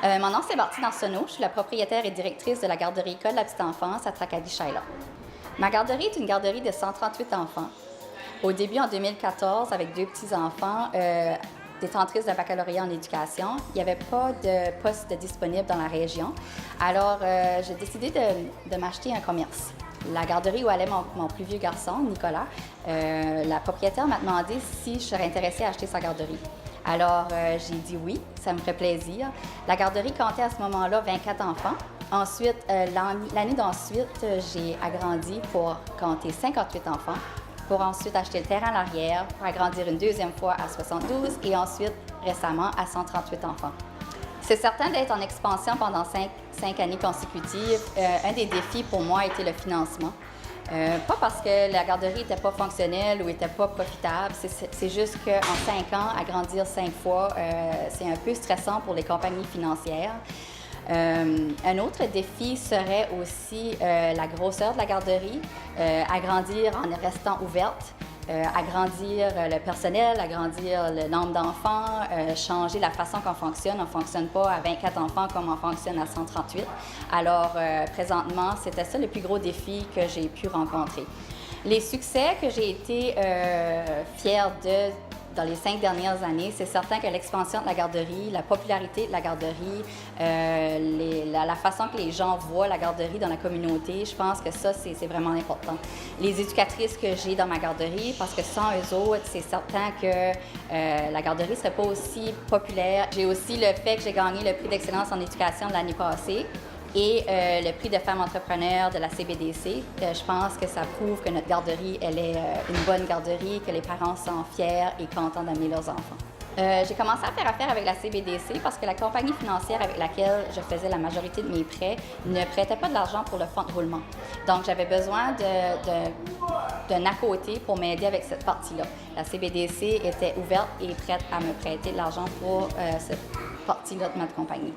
Mon nom, c'est Martine Arsenault. Je suis la propriétaire et directrice de la garderie École de la petite enfance à Tracadie-Shaila. Ma garderie est une garderie de 138 enfants. Au début, en 2014, avec 2 petits-enfants, détentrice d'un baccalauréat en éducation, il n'y avait pas de poste disponible dans la région. Alors, j'ai décidé de m'acheter un commerce. La garderie où allait mon plus vieux garçon, Nicolas, la propriétaire m'a demandé si je serais intéressée à acheter sa garderie. Alors, j'ai dit oui, ça me ferait plaisir. La garderie comptait à ce moment-là 24 enfants. Ensuite, l'année d'ensuite, j'ai agrandi pour compter 58 enfants, pour ensuite acheter le terrain à l'arrière, pour agrandir une deuxième fois à 72 et ensuite, récemment, à 138 enfants. C'est certain d'être en expansion pendant 5 années consécutives. Un des défis pour moi a été le financement. Pas parce que la garderie n'était pas fonctionnelle ou n'était pas profitable, c'est juste qu'en 5 ans, agrandir 5 fois, c'est un peu stressant pour les compagnies financières. Un autre défi serait aussi la grosseur de la garderie, agrandir en restant ouverte. Agrandir le personnel, agrandir le nombre d'enfants, changer la façon qu'on fonctionne. On ne fonctionne pas à 24 enfants comme on fonctionne à 138. Alors, présentement, c'était ça le plus gros défi que j'ai pu rencontrer. Les succès que j'ai été fière de dans les 5 dernières années, c'est certain que l'expansion de la garderie, la popularité de la garderie, la façon que les gens voient la garderie dans la communauté, je pense que ça, c'est vraiment important. Les éducatrices que j'ai dans ma garderie, parce que sans eux autres, c'est certain que la garderie ne serait pas aussi populaire. J'ai aussi le fait que j'ai gagné le prix d'excellence en éducation de l'année passée et le prix de femme entrepreneur de la CBDC. Je pense que ça prouve que notre garderie, elle est une bonne garderie, que les parents sont fiers et contents d'amener leurs enfants. J'ai commencé à faire affaire avec la CBDC parce que la compagnie financière avec laquelle je faisais la majorité de mes prêts ne prêtait pas de l'argent pour le fonds de roulement. Donc, j'avais besoin d'un à côté pour m'aider avec cette partie-là. La CBDC était ouverte et prête à me prêter de l'argent pour cette partie-là de notre compagnie.